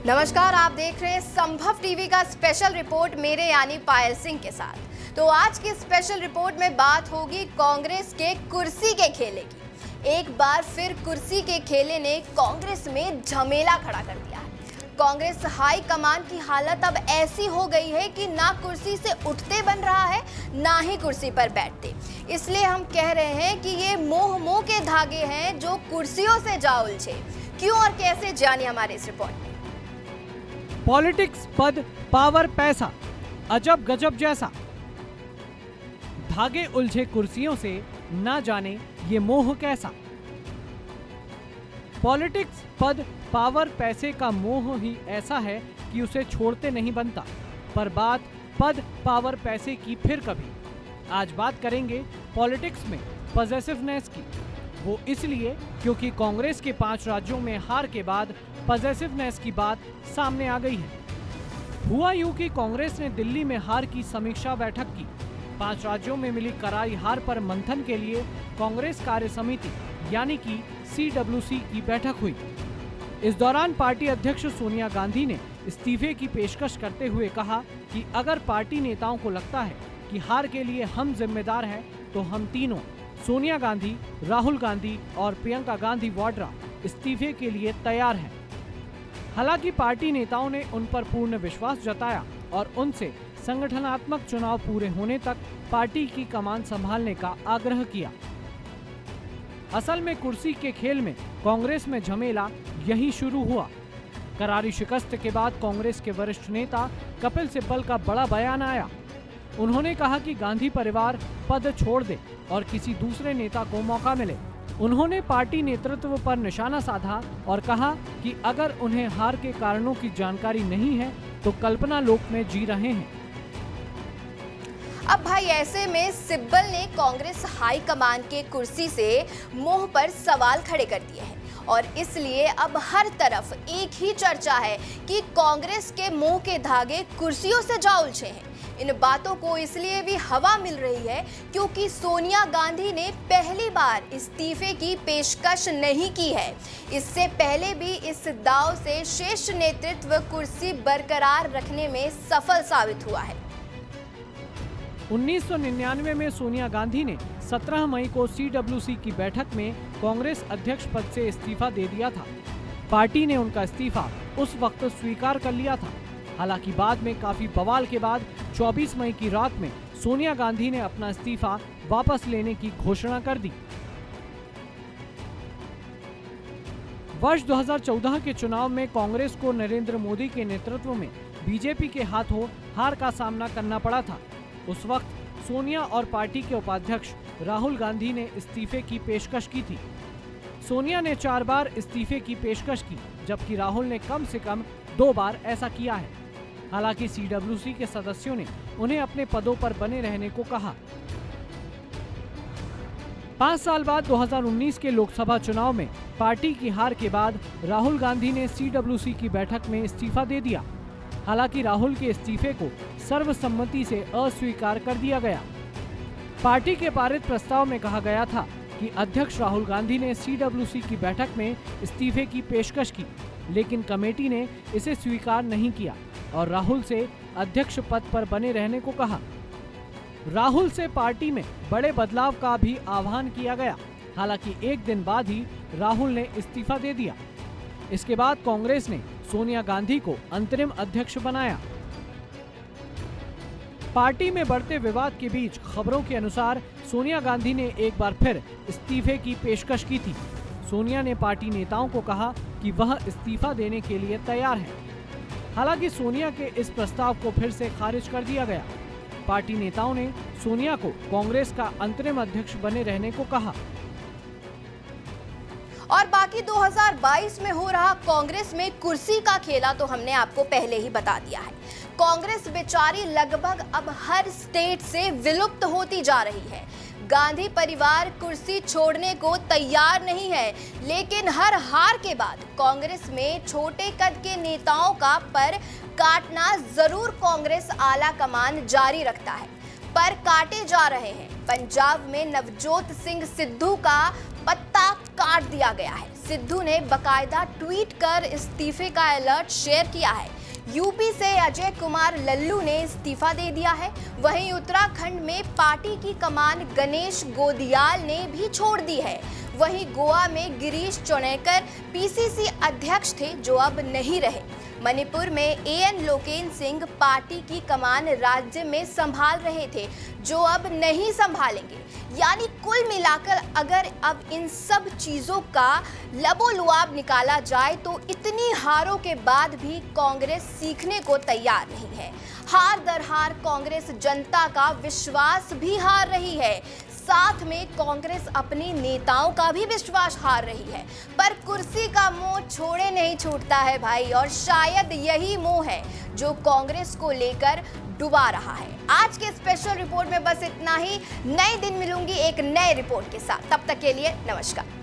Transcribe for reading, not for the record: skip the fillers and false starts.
नमस्कार, आप देख रहे हैं संभव टीवी का स्पेशल रिपोर्ट मेरे यानी पायल सिंह के साथ। तो आज की स्पेशल रिपोर्ट में बात होगी कांग्रेस के कुर्सी के खेले की। एक बार फिर कुर्सी के खेले ने कांग्रेस में झमेला खड़ा कर दिया है। कांग्रेस हाई कमान की हालत अब ऐसी हो गई है कि ना कुर्सी से उठते बन रहा है, ना ही कुर्सी पर बैठते। इसलिए हम कह रहे हैं कि ये मोह के धागे हैं जो कुर्सियों से जा उलझे। क्यों और कैसे, जानिए हमारे इस रिपोर्ट में। पॉलिटिक्स, पद, पावर, पैसा, अजब गजब जैसा धागे उलझे कुर्सियों से, ना जाने ये मोह कैसा। पॉलिटिक्स, पद, पावर, पैसे का मोह ही ऐसा है कि उसे छोड़ते नहीं बनता। पर बात पद, पावर, पैसे की फिर कभी। आज बात करेंगे पॉलिटिक्स में पॉजेसिवनेस की। वो इसलिए क्योंकि कांग्रेस के 5 राज्यों में हार के बाद पॉजेसिवनेस की बात सामने आ गई है। हुआ यूं कि कांग्रेस ने दिल्ली में हार की समीक्षा बैठक की। 5 राज्यों में मिली करारी हार पर मंथन के लिए कांग्रेस कार्य समिति यानी कि CWC की बैठक हुई। इस दौरान पार्टी अध्यक्ष सोनिया गांधी ने इस्तीफे की पेशकश करते हुए कहा कि अगर पार्टी नेताओं को लगता है कि हार के लिए हम जिम्मेदार हैं, तो हम तीनों सोनिया गांधी, राहुल गांधी और प्रियंका गांधी वाड्रा इस्तीफे के लिए तैयार हैं। हालांकि पार्टी नेताओं ने उन पर पूर्ण विश्वास जताया और उनसे संगठनात्मक चुनाव पूरे होने तक पार्टी की कमान संभालने का आग्रह किया। असल में कुर्सी के खेल में कांग्रेस में झमेला यही शुरू हुआ। करारी शिकस्त के बाद कांग्रेस के वरिष्ठ नेता कपिल सिब्बल का बड़ा बयान आया। उन्होंने कहा कि गांधी परिवार पद छोड़ दे और किसी दूसरे नेता को मौका मिले। उन्होंने पार्टी नेतृत्व पर निशाना साधा और कहा कि अगर उन्हें हार के कारणों की जानकारी नहीं है तो कल्पना लोक में जी रहे हैं। अब भाई ऐसे में सिब्बल ने कांग्रेस हाई कमान के कुर्सी से मोह पर सवाल खड़े कर दिए हैं और इसलिए अब हर तरफ एक ही चर्चा है कि कांग्रेस के मोह के धागे कुर्सियों से जा उलझे हैं। इन बातों को इसलिए भी हवा मिल रही है क्योंकि सोनिया गांधी ने पहली बार इस्तीफे की पेशकश नहीं की है। इससे पहले भी इस दांव से शीर्ष नेतृत्व कुर्सी बरकरार रखने में सफल साबित हुआ है। 1999 में सोनिया गांधी ने 17 मई को CWC की बैठक में कांग्रेस अध्यक्ष पद से इस्तीफा दे दिया था। पार्टी ने उनका इस्तीफा उस वक्त स्वीकार कर लिया था। हालांकि बाद में काफी बवाल के बाद 24 मई की रात में सोनिया गांधी ने अपना इस्तीफा वापस लेने की घोषणा कर दी। वर्ष 2014 के चुनाव में कांग्रेस को नरेंद्र मोदी के नेतृत्व में बीजेपी के हाथों हार का सामना करना पड़ा था। उस वक्त सोनिया और पार्टी के उपाध्यक्ष राहुल गांधी ने इस्तीफे की पेशकश की थी। सोनिया ने 4 बार इस्तीफे की पेशकश की, जबकि राहुल ने कम से कम 2 बार ऐसा किया है। हालांकि CWC के सदस्यों ने उन्हें अपने पदों पर बने रहने को कहा। 5 साल बाद 2019 के लोकसभा चुनाव में पार्टी की हार के बाद राहुल गांधी ने CWC की बैठक में इस्तीफा दे दिया। हालांकि राहुल के इस्तीफे को सर्वसम्मति से अस्वीकार कर दिया गया। पार्टी के पारित प्रस्ताव में कहा गया था कि अध्यक्ष राहुल गांधी ने CWC की बैठक में इस्तीफे की पेशकश की, लेकिन कमेटी ने इसे स्वीकार नहीं किया और राहुल से अध्यक्ष पद पर बने रहने को कहा। राहुल से पार्टी में बड़े बदलाव का भी आह्वान किया गया। हालांकि एक दिन बाद ही राहुल ने इस्तीफा दे दिया। इसके बाद कांग्रेस ने सोनिया गांधी को अंतरिम अध्यक्ष बनाया। पार्टी में बढ़ते विवाद के बीच खबरों के अनुसार सोनिया गांधी ने एक बार फिर इस्तीफे की पेशकश की थी। सोनिया ने पार्टी नेताओं को कहा कि वह इस्तीफा देने के लिए तैयार है। हालांकि सोनिया के इस प्रस्ताव को फिर से खारिज कर दिया गया। पार्टी नेताओं ने सोनिया को कांग्रेस का अंतरिम अध्यक्ष बने रहने को कहा। और बाकी 2022 में हो रहा कांग्रेस में कुर्सी का खेला तो हमने आपको पहले ही बता दिया है। कांग्रेस बेचारी लगभग अब हर स्टेट से विलुप्त होती जा रही है। गांधी परिवार कुर्सी छोड़ने को तैयार नहीं है, लेकिन हर हार के बाद कांग्रेस में छोटे कद के नेताओं का पर काटना जरूर कांग्रेस आला कमान जारी रखता है। पर काटे जा रहे हैं। पंजाब में नवजोत सिंह सिद्धू का पत्ता काट दिया गया है। सिद्धू ने बकायदा ट्वीट कर इस्तीफे का अलर्ट शेयर किया है। यूपी से अजय कुमार लल्लू ने इस्तीफा दे दिया है। वहीं उत्तराखंड में पार्टी की कमान गणेश गोदियाल ने भी छोड़ दी है। वहीं गोवा में गिरीश चोनेकर पीसीसी अध्यक्ष थे, जो अब नहीं रहे। मणिपुर में एएन लोकेन सिंह पार्टी की कमान राज्य में संभाल रहे थे, जो अब नहीं संभालेंगे। यानी कुल मिलाकर अगर अब इन सब चीजों का लबोलुआब निकाला जाए तो इतनी हारों के बाद भी कांग्रेस सीखने को तैयार नहीं है। हार दर हार कांग्रेस जनता का विश्वास भी हार रही है, साथ में कांग्रेस अपने नेताओं का भी विश्वास हार रही है। पर कुर्सी का मोह छोड़े नहीं छूटता है भाई, और शायद यही मोह है जो कांग्रेस को लेकर डुबा रहा है। आज के स्पेशल रिपोर्ट में बस इतना ही। नए दिन मिलूंगी एक नए रिपोर्ट के साथ, तब तक के लिए नमस्कार।